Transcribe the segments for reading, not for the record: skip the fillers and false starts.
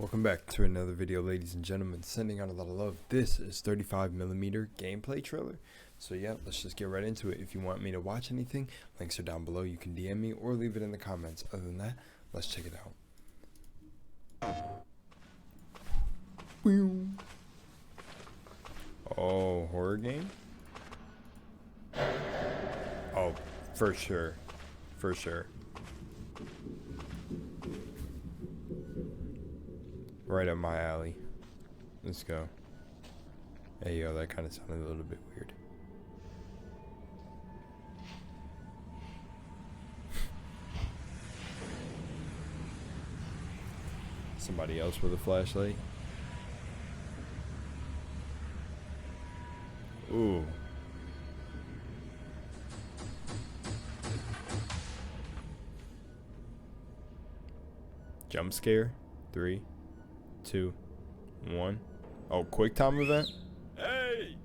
Welcome back to another video, ladies and gentlemen. Sending out a lot of love. This is 35mm gameplay trailer. So yeah, let's just get right into it. If you want me to watch anything, links are down below. You can DM me or leave it in the comments. Other than that, let's check it out. Oh, horror game? Oh, for sure. For sure. Right up my alley. Let's go. Hey, yo, that kind of sounded a little bit weird. Somebody else with a flashlight. Ooh. Jump scare. 3, 2, 1. Oh, quick time event. Hey.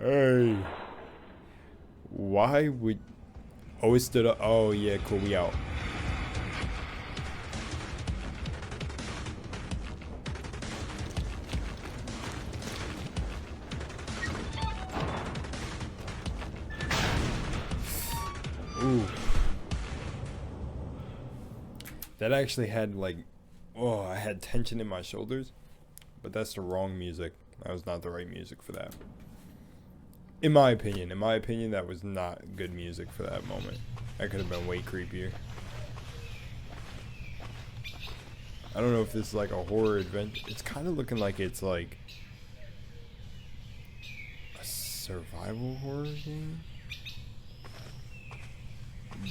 Hey. Why would? Oh, it stood up. Oh yeah, cool. We out. Ooh. That actually had like, oh, I had tension in my shoulders, but that's the wrong music. That was not the right music for that. In my opinion, that was not good music for that moment. That could have been way creepier. I don't know if this is like a horror adventure. It's kind of looking like it's like a survival horror game,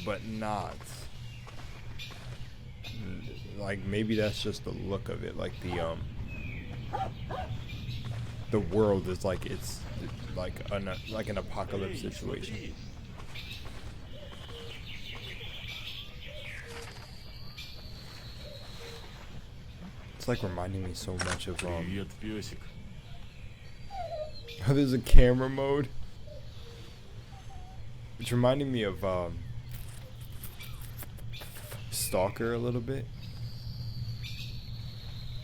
but not. Like maybe that's just the look of it. Like the world is like it's like an apocalypse situation. It's like reminding me so much of oh, there's a camera mode. It's reminding me of Stalker a little bit.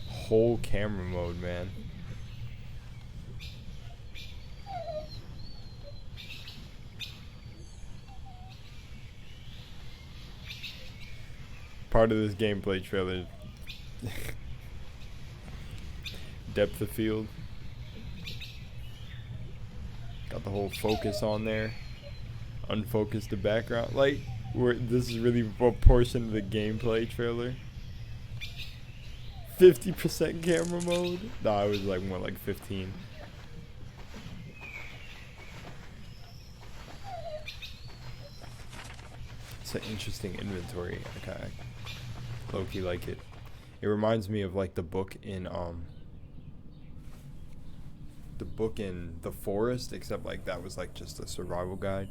Whole camera mode, man. Part of this gameplay trailer. Depth of field. Got the whole focus on there. Unfocused the background. Like, this is really a portion of the gameplay trailer. 50% camera mode? Nah, it was like more like 15. It's an interesting inventory. Okay, low-key like it. It reminds me of like the book in The Forest, except like that was like just a survival guide.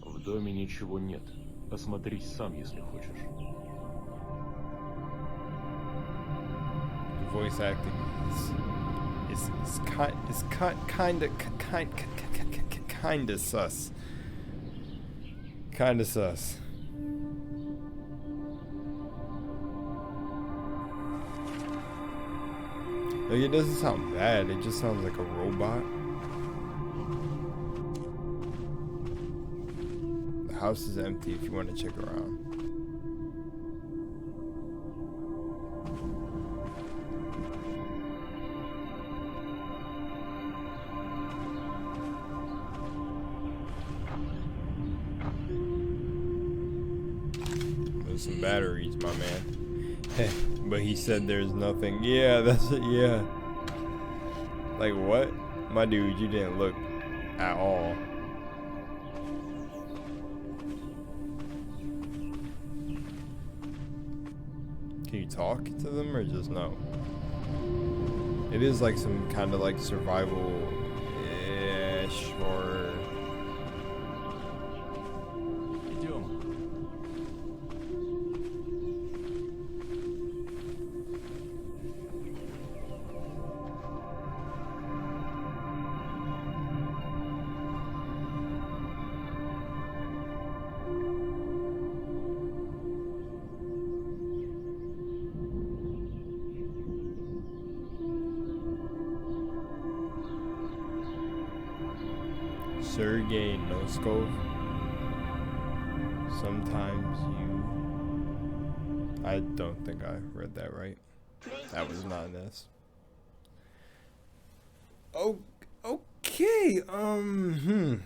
В доме ничего нет. Осмотрись сам, если хочешь. Voice acting is kinda sus. Kinda sus. Like, it doesn't sound bad. It just sounds like a robot. The house is empty if you want to check around. There's some batteries, my man. But he said there's nothing. Yeah, that's it. Yeah. Like what? My dude, you didn't look at all. Can you talk to them or just no? It is like some kind of like survival-ish or... Идем. Sergey Noskov. Sometimes you... I don't think I read that right. That was not this. Oh, okay. I'm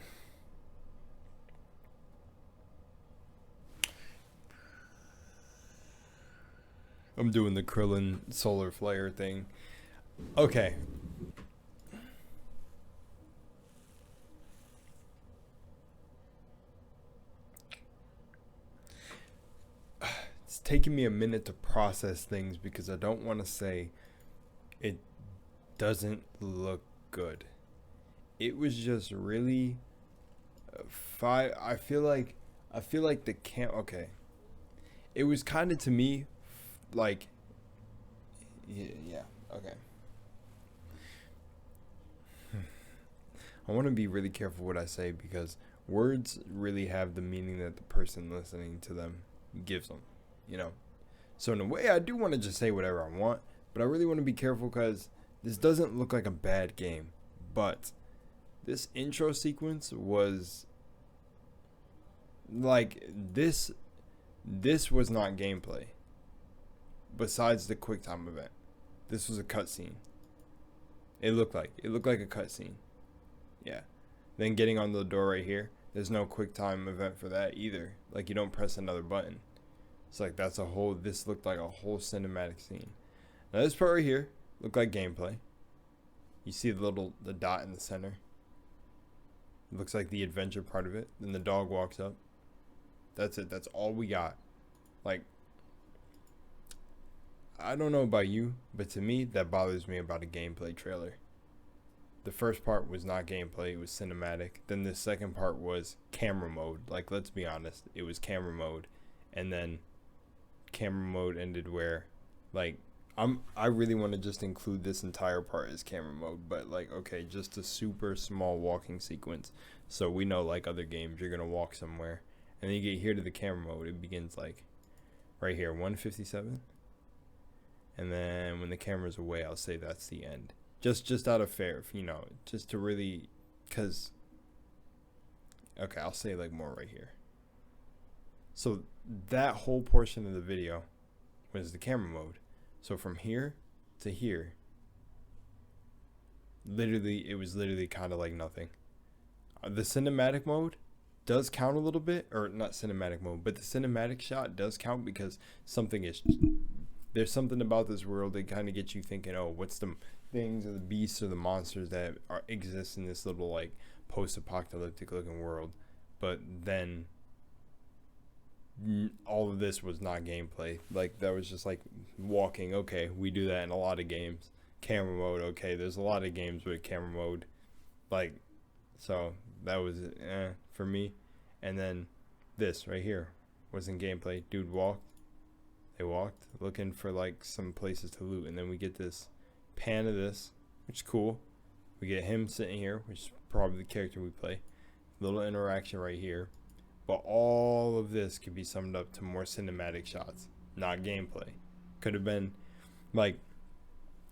doing the Krillin solar flare thing. Okay. It's taking me a minute to process things because I don't want to say it doesn't look good. It was just really I feel like the okay. It was kind of to me like yeah, okay. I want to be really careful what I say because words really have the meaning that the person listening to them gives them, you know. So in a way, I do want to just say whatever I want, but I really want to be careful because this doesn't look like a bad game. But this intro sequence was like this was not gameplay. Besides the QuickTime event, this was a cutscene. It looked like a cutscene. Yeah. Then getting on the door right here, there's no QuickTime event for that either. Like you don't press another button. It's like this looked like a whole cinematic scene. Now this part right here looked like gameplay. You see the dot in the center. It looks like the adventure part of it. Then the dog walks up. That's it. That's all we got. Like, I don't know about you, but to me, that bothers me about a gameplay trailer. The first part was not gameplay, it was cinematic. Then the second part was camera mode. Like, let's be honest, it was camera mode. And then camera mode ended where, like, I really want to just include this entire part as camera mode, but like, okay, just a super small walking sequence. So we know, like other games, you're gonna walk somewhere, and then you get here to the camera mode. It begins like right here, 157, and then when the camera's away, I'll say that's the end. Just out of fair, you know, just to really, cause. Okay, I'll say like more right here. So that whole portion of the video was the camera mode. So from here to here, it was literally kind of like nothing. The cinematic mode does count a little bit, or not cinematic mode, but the cinematic shot does count because there's something about this world that kind of gets you thinking, oh, what's the things or the beasts or the monsters that exist in this little like post-apocalyptic looking world. But then all of this was not gameplay. Like that was just like walking. Okay, we do that in a lot of games. Camera mode, okay, there's a lot of games with camera mode, like, so that was for me. And then this right here wasn't gameplay. Dude they walked looking for like some places to loot, and then we get this pan of this, which is cool. We get him sitting here, which is probably the character we play. Little interaction right here. But all of this could be summed up to more cinematic shots, not gameplay. Could have been, like,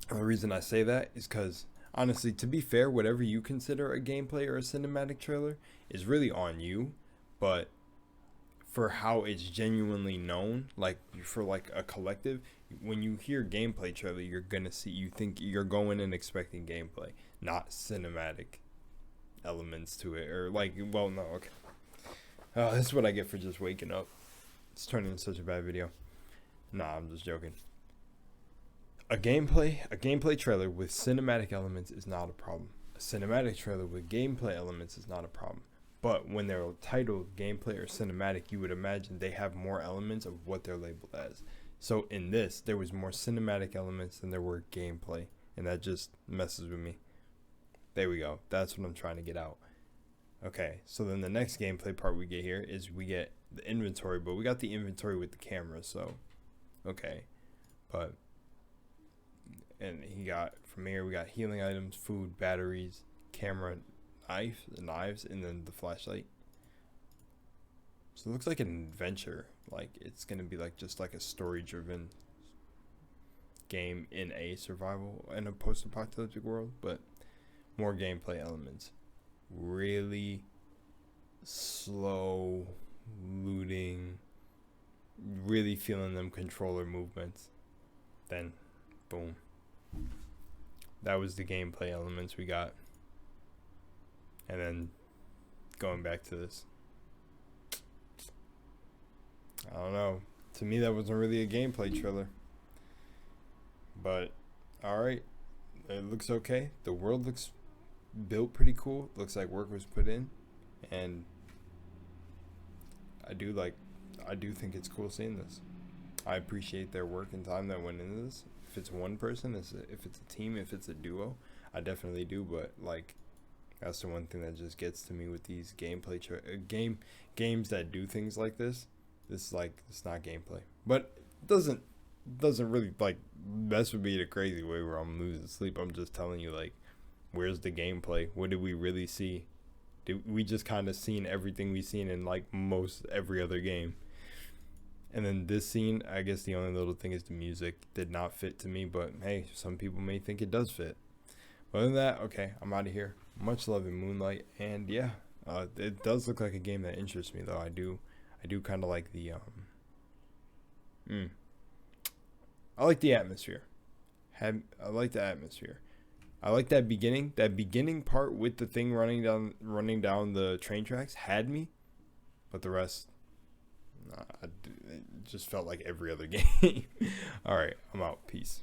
the reason I say that is because, honestly, to be fair, whatever you consider a gameplay or a cinematic trailer is really on you. But for how it's genuinely known, like, for, like, a collective, when you hear gameplay trailer, you think you're going and expecting gameplay, not cinematic elements to it. Or, like, well, no, okay. Oh, this is what I get for just waking up. It's turning into such a bad video. Nah, I'm just joking. A gameplay trailer with cinematic elements is not a problem. A cinematic trailer with gameplay elements is not a problem. But when they're titled gameplay or cinematic, you would imagine they have more elements of what they're labeled as. So in this, there was more cinematic elements than there were gameplay, and that just messes with me. There we go. That's what I'm trying to get out. Okay, so then the next gameplay part we get here is we get the inventory, but we got the inventory with the camera, so okay. But and he got from here we got healing items, food, batteries, camera, knives, and then the flashlight. So it looks like an adventure, like it's gonna be like just like a story driven game in a survival in a post-apocalyptic world, but more gameplay elements. Really slow looting, really feeling them controller movements. Then boom, that was the gameplay elements we got. And then going back to this, I don't know, to me that wasn't really a gameplay trailer, but all right, it looks okay. The world looks built pretty cool. Looks like work was put in, and I do think it's cool seeing this. I appreciate their work and time that went into this. If it's one person, if it's a team, if it's a duo, I definitely do. But like, that's the one thing that just gets to me with these gameplay games that do things like this. This is like, it's not gameplay, but it doesn't really like mess with me in a crazy way where I'm losing sleep. I'm just telling you, like, where's the gameplay? What did we really see? Did we just kind of seen everything we seen in like most every other game? And then this scene, I guess the only little thing is the music did not fit to me, but hey, some people may think it does fit. Other than that, okay, I'm out of here. Much love in Moonlight, and yeah, it does look like a game that interests me though. I do kind of like the I like the atmosphere. I like the atmosphere. I like that beginning part with the thing running down the train tracks had me, but the rest, it just felt like every other game. All right, I'm out. Peace.